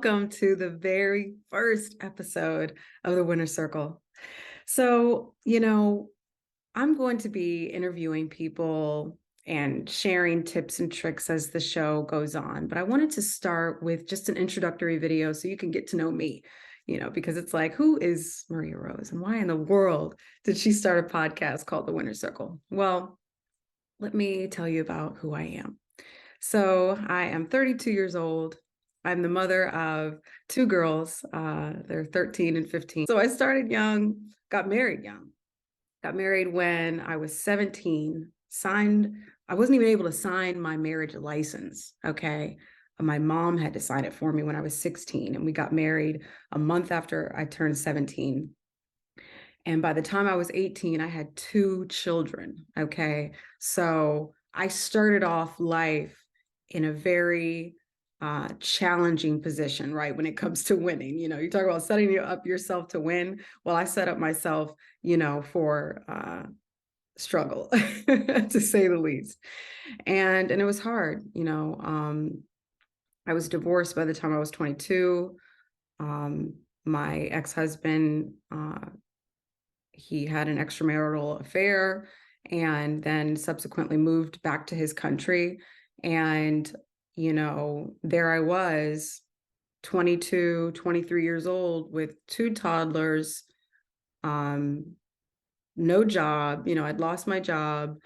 welcome to the very first episode of the Winner Circle. So, I'm going to be interviewing people and sharing tips and tricks as the show goes on. But I wanted to start with just an introductory video so you can get to know me, because it's like, who is Maria Rose and why in the world did she start a podcast called The Winner Circle? Well, let me tell you about who I am. So I am 32 years old. I'm the mother of two girls. They're 13 and 15. So I started young, got married young. Got married when I was 17, I wasn't even able to sign my marriage license, okay? My mom had to sign it for me when I was 16, and we got married a month after I turned 17. And by the time I was 18, I had two children, okay? So I started off life in a very challenging position, right? When it comes to winning, you talk about setting up yourself to win. Well, I set up myself, for struggle, to say the least. And it was hard, I was divorced by the time I was 22. My ex-husband, he had an extramarital affair and then subsequently moved back to his country. And, there I was, 22, 23 years old with two toddlers, no job, I'd lost my job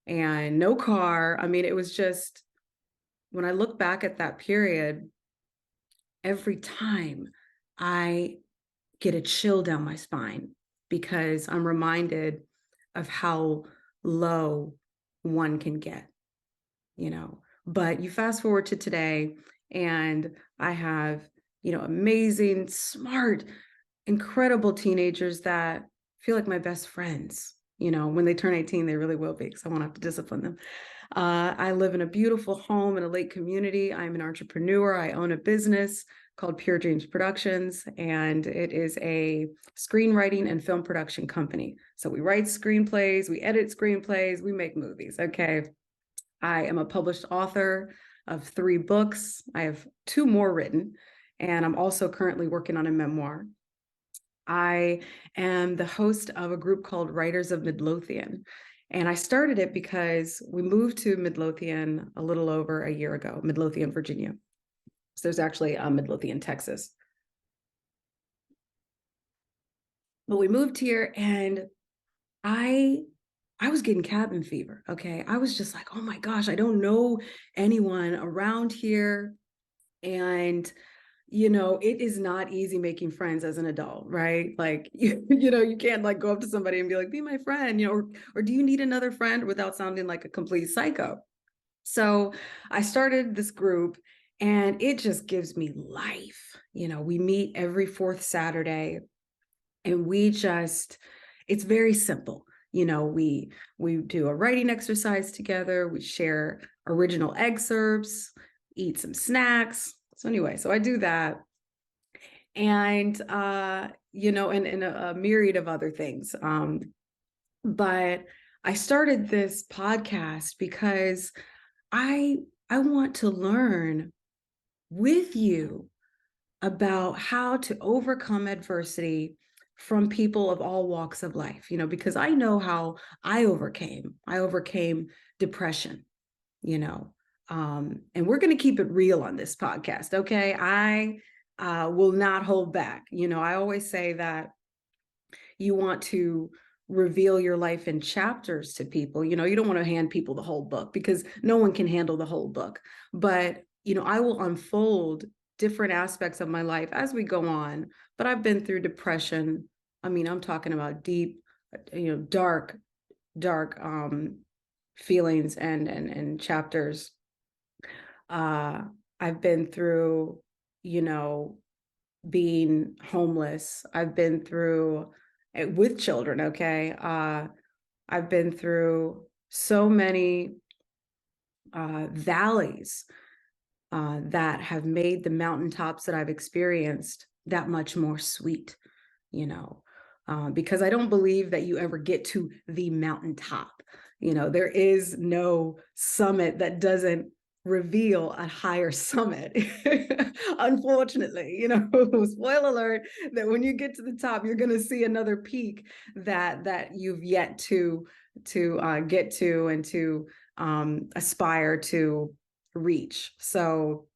and no car. I mean, it was just, when I look back at that period, every time I get a chill down my spine because I'm reminded of how low one can get, But you fast forward to today, and I have, amazing, smart, incredible teenagers that feel like my best friends. When they turn 18, they really will be, because I won't have to discipline them. I live in a beautiful home in a Lake community. I'm an entrepreneur. I own a business called Pure Dreams Productions, and it is a screenwriting and film production company. So we write screenplays, we edit screenplays, we make movies, okay? I am a published author of 3 books. I have 2 more written, and I'm also currently working on a memoir. I am the host of a group called Writers of Midlothian. And I started it because we moved to Midlothian a little over a year ago, Midlothian, Virginia. So there's actually Midlothian, Texas. But we moved here and I was getting cabin fever, okay? I was just like, oh my gosh, I don't know anyone around here. And it is not easy making friends as an adult, right? Like, you can't like go up to somebody and be like, be my friend, or do you need another friend without sounding like a complete psycho? So I started this group and it just gives me life. We meet every 4th Saturday and it's very simple. We do a writing exercise together. We share original excerpts, eat some snacks. So anyway, so I do that. And, and a myriad of other things. But I started this podcast because I want to learn with you about how to overcome adversity from people of all walks of life, because I know how I overcame depression, and we're going to keep it real on this podcast. Okay. I will not hold back. I always say that you want to reveal your life in chapters to people. You don't want to hand people the whole book because no one can handle the whole book. But, I will unfold different aspects of my life as we go on. But I've been through depression. I mean, I'm talking about deep, dark feelings and chapters. I've been through, being homeless. I've been through with children. Okay. I've been through so many valleys that have made the mountaintops that I've experienced that much more sweet, because I don't believe that you ever get to the mountaintop. There is no summit that doesn't reveal a higher summit. Unfortunately, spoiler alert, that when you get to the top, you're going to see another peak that you've yet to get to and to aspire to reach. So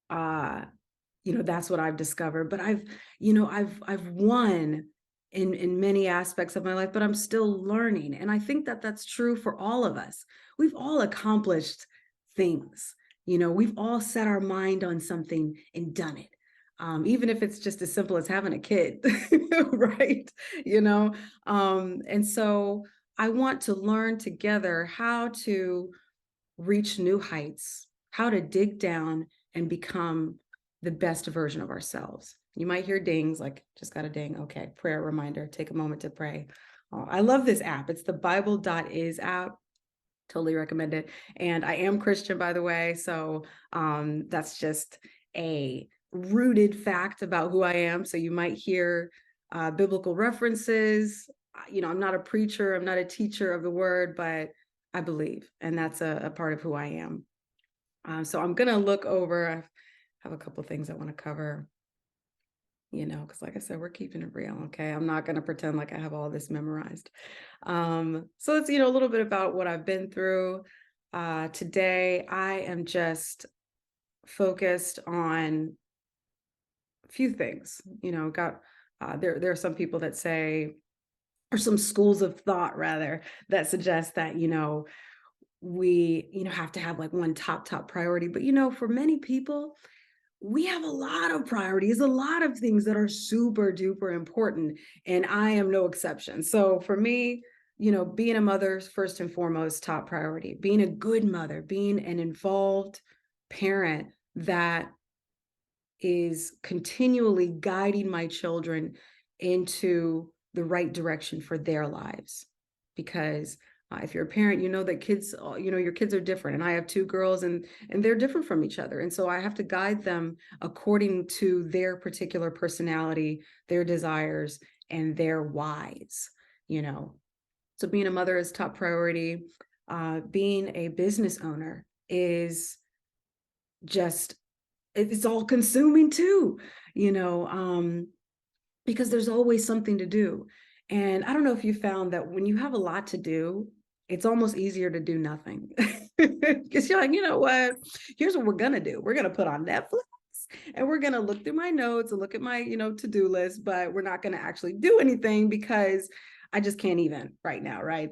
that's what I've discovered. But I've won in many aspects of my life, but I'm still learning. And I think that that's true for all of us. We've all accomplished things. We've all set our mind on something and done it. Even if it's just as simple as having a kid, right? And so I want to learn together how to reach new heights, how to dig down and become the best version of ourselves. You might hear dings like, just got a ding. Okay, prayer reminder, take a moment to pray. I love this app. It's the Bible.is app. Totally recommend it. And I am Christian, by the way. So that's just a rooted fact about who I am. So you might hear biblical references. I'm not a preacher, I'm not a teacher of the word, but I believe, and that's a part of who I am. So I'm going to look over, I have a couple of things I want to cover, because like I said, we're keeping it real. Okay. I'm not going to pretend like I have all this memorized. So it's, a little bit about what I've been through. Today, I am just focused on a few things, there are some people that say, or some schools of thought rather, that suggest that, we, have to have like one top priority. But, for many people, we have a lot of priorities, a lot of things that are super duper important. And I am no exception. So for me, being a mother is first and foremost top priority. Being a good mother, being an involved parent that is continually guiding my children into the right direction for their lives. Because if you're a parent, that kids, your kids are different. And I have two girls and they're different from each other. And so I have to guide them according to their particular personality, their desires, and their whys, So being a mother is top priority. Being a business owner is just, it's all consuming too, because there's always something to do. And I don't know if you found that when you have a lot to do, it's almost easier to do nothing. Because you're like, you know what? Here's what we're going to do. We're going to put on Netflix and we're going to look through my notes and look at my, to-do list, but we're not going to actually do anything because I just can't even right now, right?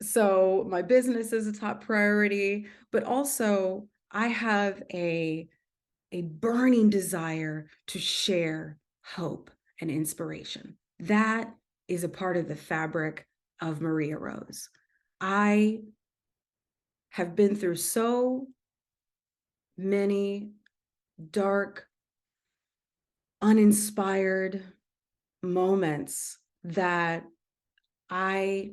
So my business is a top priority, but also I have a burning desire to share hope and inspiration. That is a part of the fabric of Maria Rose. I have been through so many dark, uninspired moments that I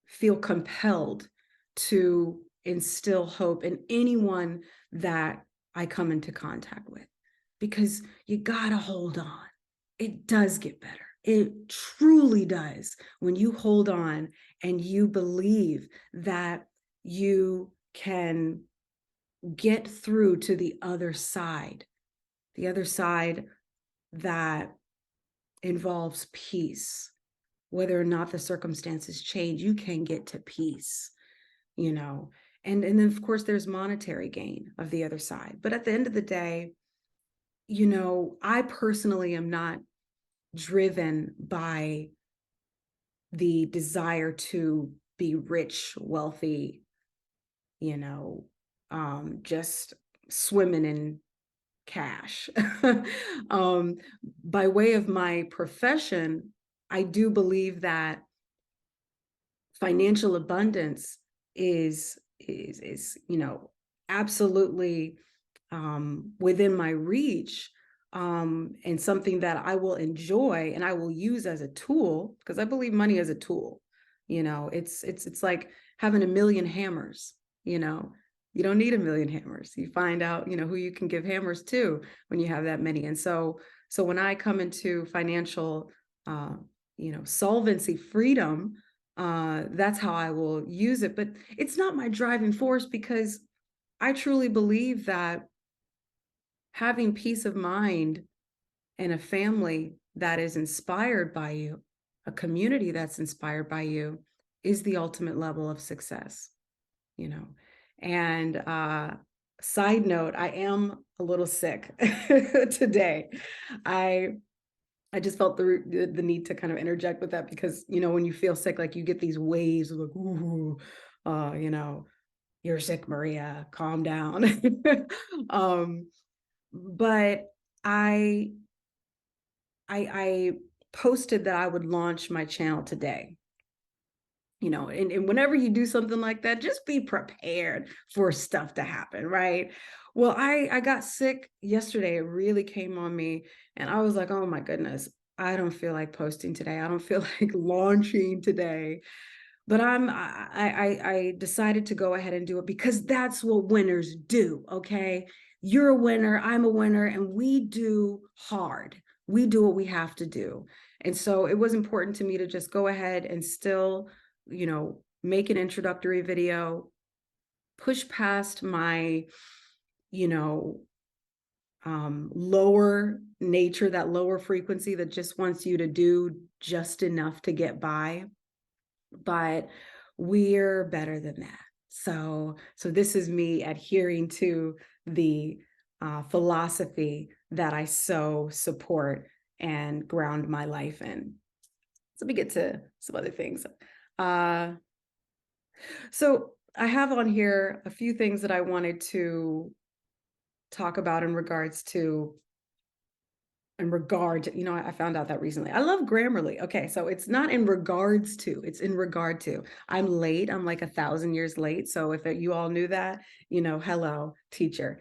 feel compelled to instill hope in anyone that I come into contact with, because you gotta hold on. It does get better. It truly does when you hold on and you believe that you can get through to the other side that involves peace. Whether or not the circumstances change, you can get to peace, And then, of course, there's monetary gain of the other side. But at the end of the day, I personally am not driven by the desire to be rich, wealthy, just swimming in cash. By way of my profession, I do believe that financial abundance is absolutely within my reach, and something that I will enjoy and I will use as a tool, because I believe money is a tool. It's like having a million hammers. You don't need a million hammers. You find out who you can give hammers to when you have that many. And so when I come into financial solvency, freedom, that's how I will use it. But it's not my driving force, because I truly believe that having peace of mind and a family that is inspired by you, a community that's inspired by you, is the ultimate level of success, you know. And side note, I am a little sick today. I I just felt the need to kind of interject with that, because when you feel sick, like, you get these waves of like, ooh, you know, you're sick, Maria, calm down. um, but I I posted that I would launch my channel today. And whenever you do something like that, just be prepared for stuff to happen, right? Well, I got sick yesterday. It really came on me, and I was like, oh my goodness, I don't feel like posting today. I don't feel like launching today. But I decided to go ahead and do it, because that's what winners do. Okay. You're a winner, I'm a winner, and we do hard. We do what we have to do. And so it was important to me to just go ahead and still, make an introductory video, push past my, you know, lower nature, that lower frequency that just wants you to do just enough to get by. But we're better than that. So this is me adhering to the philosophy that I so support and ground my life in. So let me get to some other things. Uh, so I have on here a few things that I wanted to talk about in regard to, I found out that recently. I love Grammarly. Okay, so it's not in regards to, it's in regard to. I'm late. I'm like 1,000 years late. So if you all knew that, hello, teacher.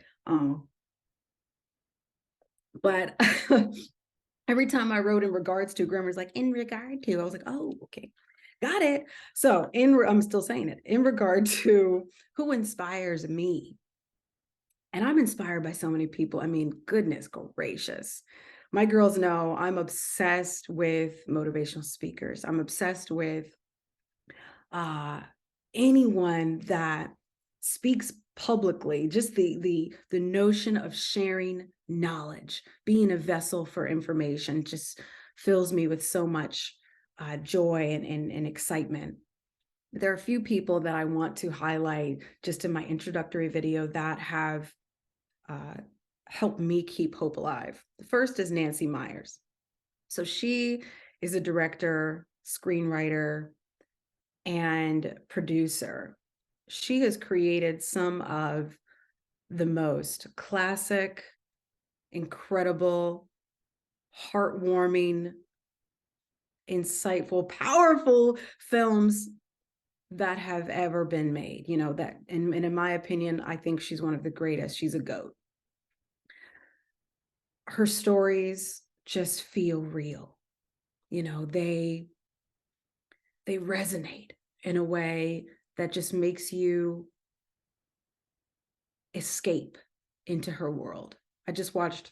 But every time I wrote in regards to, Grammarly's like, in regard to. I was like, oh, okay, got it. So I'm still saying it, in regard to who inspires me. And I'm inspired by so many people. I mean, goodness gracious. My girls know I'm obsessed with motivational speakers. I'm obsessed with uh, anyone that speaks publicly, just the notion of sharing knowledge, being a vessel for information, just fills me with so much joy and excitement. There are a few people that I want to highlight just in my introductory video that have uh, helped me keep hope alive. The first is Nancy Meyers. So she is a director, screenwriter, and producer. She has created some of the most classic, incredible, heartwarming, insightful, powerful films that have ever been made. And in my opinion, I think she's one of the greatest. She's a GOAT. Her stories just feel real. They resonate in a way that just makes you escape into her world. I just watched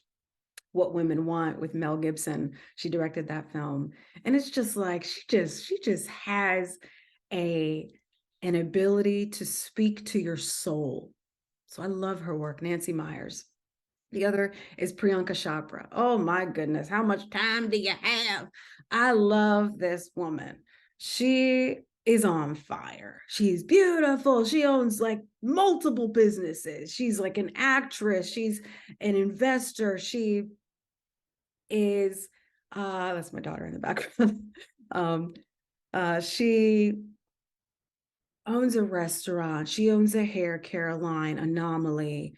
What Women Want with Mel Gibson. She directed that film, and it's just like she just has an ability to speak to your soul. So I love her work. Nancy Meyers. The other is Priyanka Chopra. Oh my goodness, how much time do you have? I love this woman. She is on fire. She's beautiful. She owns like multiple businesses. She's like an actress. She's an investor. She is, that's my daughter in the background. She owns a restaurant. She owns a hair, Caroline, Anomaly.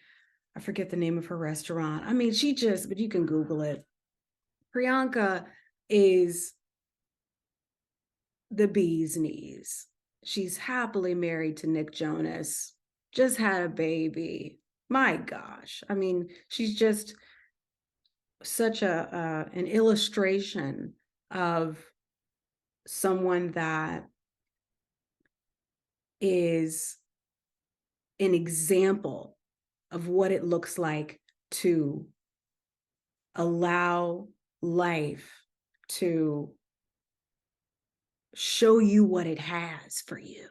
I forget the name of her restaurant. I mean, but you can Google it. Priyanka is the bee's knees. She's happily married to Nick Jonas, just had a baby. My gosh. I mean, she's just such an illustration of someone that is an example of what it looks like to allow life to show you what it has for you,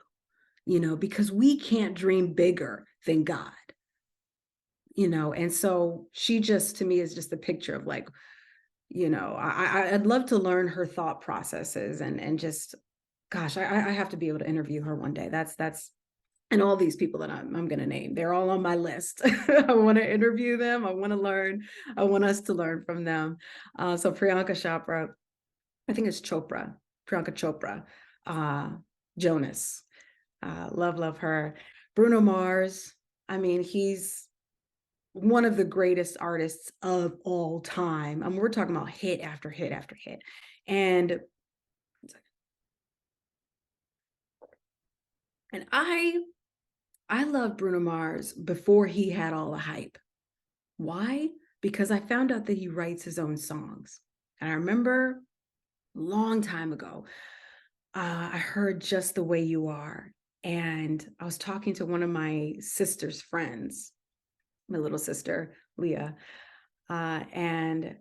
because we can't dream bigger than God, and so she just to me is just a picture of like, I'd love to learn her thought processes and just gosh, I have to be able to interview her one day. That's and all these people that I'm going to name, they're all on my list. I want to interview them. I want to learn. I want us to learn from them. So Priyanka Chopra, I think it's Chopra, Priyanka Chopra, uh, Jonas, love her. Bruno Mars. I mean, he's one of the greatest artists of all time. I mean, we're talking about hit after hit after hit. And I love Bruno Mars before he had all the hype. Why? Because I found out that he writes his own songs. And I remember a long time ago, I heard Just the Way You Are. And I was talking to one of my sister's friends, my little sister, Leah. And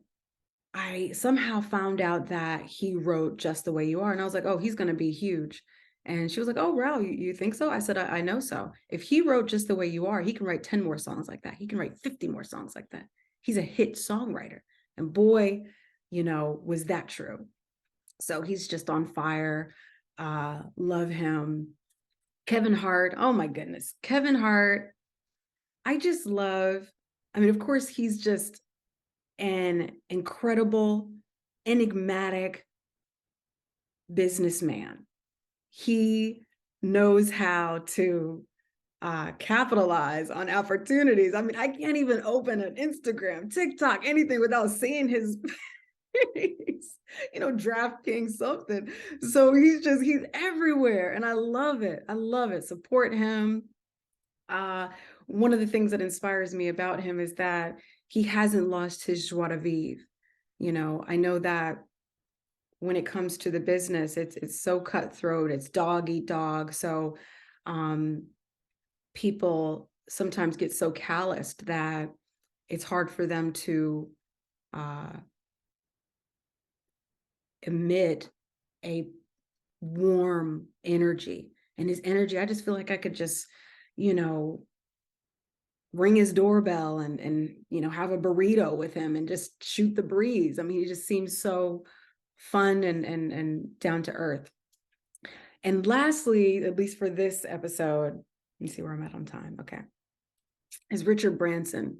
I somehow found out that he wrote Just the Way You Are. And I was like, oh, he's going to be huge. And she was like, oh, wow, you think so? I said, I know so. If he wrote Just the Way You Are, he can write 10 more songs like that. He can write 50 more songs like that. He's a hit songwriter. And boy, was that true. So he's just on fire. Love him. Kevin Hart. Oh my goodness. Kevin Hart. I just love, I mean, of course, he's just an incredible, enigmatic businessman. He knows how to capitalize on opportunities. I mean, I can't even open an Instagram, TikTok, anything without seeing his face, DraftKings something. So he's everywhere. And I love it. I love it. Support him. Uh, One of the things that inspires me about him is that he hasn't lost his joie de vivre. I know that when it comes to the business, it's so cutthroat. It's dog eat dog. So um, people sometimes get so calloused that it's hard for them to uh, emit a warm energy. And his energy, I just feel like I could just, you know, ring his doorbell and have a burrito with him and just shoot the breeze. I mean, he just seems so fun and down to earth. And lastly, at least for this episode, let me see where I'm at on time. Okay. Is Richard Branson.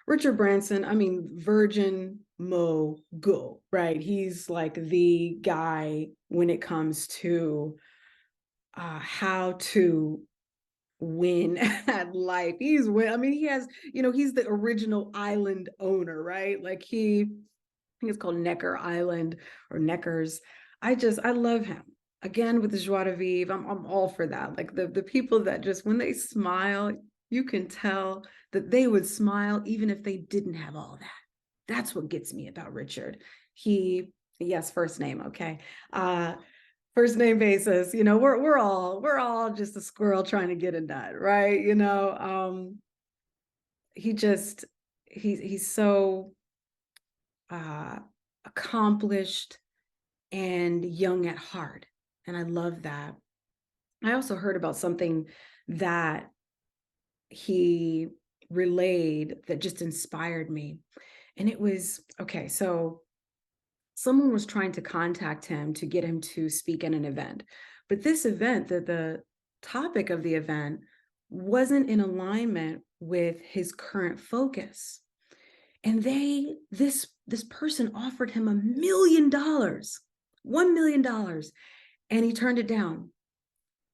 Richard Branson, I mean, Virgin mogul, right? He's like the guy when it comes to how to win at life. I mean, he has, he's the original island owner, right? Like I think it's called Necker Island or Neckers. I love him. Again, with the joie de vivre, I'm all for that. Like the people that just, when they smile, you can tell that they would smile even if they didn't have all that. That's what gets me about Richard. Yes, first name, okay. First name basis, we're all just a squirrel trying to get a nut, right? He just he's so uh accomplished and young at heart. And I love that. I also heard about something that he relayed that just inspired me. And it was okay. So someone was trying to contact him to get him to speak at an event. But this event, the topic of the event wasn't in alignment with his current focus. And this person offered him $1 million, $1 million, and he turned it down.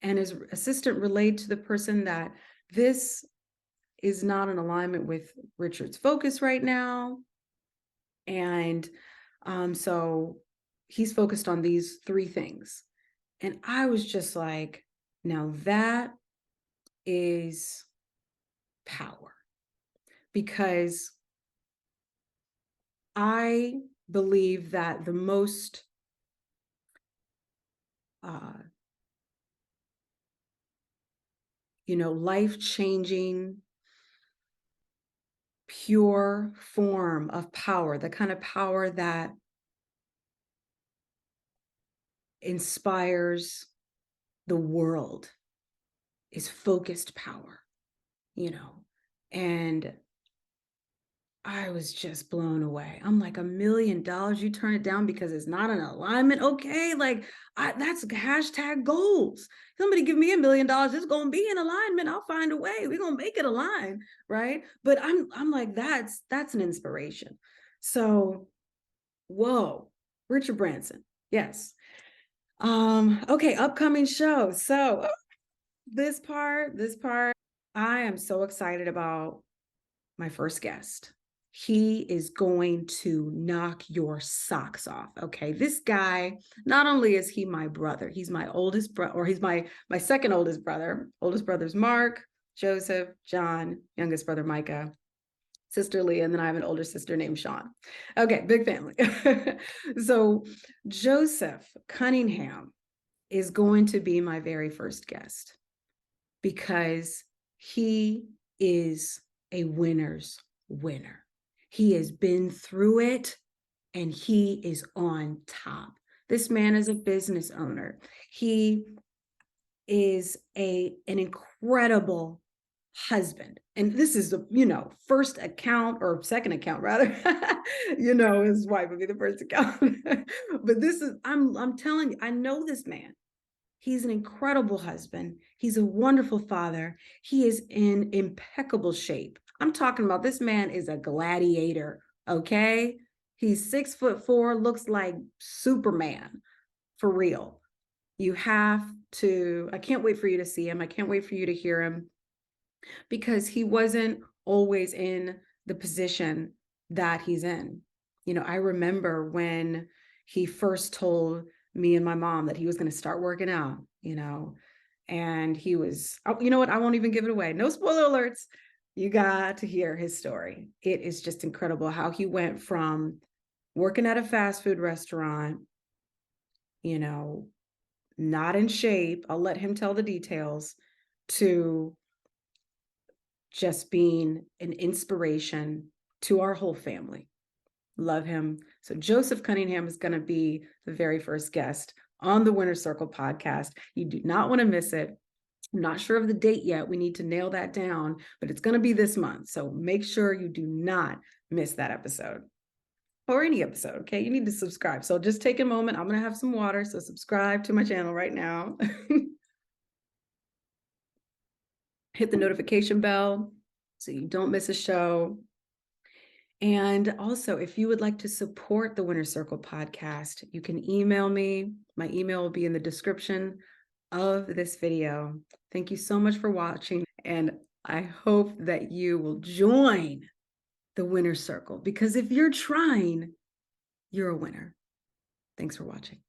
And his assistant relayed to the person that this is not in alignment with Richard's focus right now. And so he's focused on these three things. And I was just like, now that is power, because I believe that the most life-changing, pure form of power, the kind of power that inspires the world is focused power, and I was just blown away. I'm like, $1 million, you turn it down because it's not an alignment. Okay, like that's hashtag goals. Somebody give me $1 million, it's gonna be in alignment. I'll find a way. We're gonna make it align, right? But I'm like, that's an inspiration. So, whoa, Richard Branson, yes. Okay, upcoming show. So this part, I am so excited about my first guest. He is going to knock your socks off. Okay. This guy, not only is he my brother, he's my oldest brother, or he's my second oldest brother. Oldest brother's Mark, Joseph, John, youngest brother Micah, sister Leah, and then I have an older sister named Sean. Okay, big family. So Joseph Cunningham is going to be my very first guest because he is a winner's winner. He has been through it and he is on top. This man is a business owner. He is an incredible husband. And this is the, first account or second account rather, his wife would be the first account. But this is, I'm telling you, I know this man. He's an incredible husband. He's a wonderful father. He is in impeccable shape. I'm talking about this man is a gladiator, okay? He's 6'4", looks like Superman, for real. You have to, I can't wait for you to see him. I can't wait for you to hear him because he wasn't always in the position that he's in. I remember when he first told me and my mom that he was going to start working out, and he was, you know what? I won't even give it away. No spoiler alerts. You got to hear his story. It is just incredible how he went from working at a fast food restaurant, not in shape. I'll let him tell the details, to just being an inspiration to our whole family. Love him. So Joseph Cunningham is going to be the very first guest on the Winner Circle podcast. You do not want to miss it. I'm not sure of the date yet. We need to nail that down, but it's going to be this month. So make sure you do not miss that episode or any episode. Okay. You need to subscribe. So just take a moment. I'm going to have some water. So subscribe to my channel right now. Hit the notification bell so you don't miss a show. And also, if you would like to support the Winner Circle podcast, you can email me. My email will be in the description of this video. Thank you so much for watching. And I hope that you will join the Winner Circle, because if you're trying, you're a winner. Thanks for watching.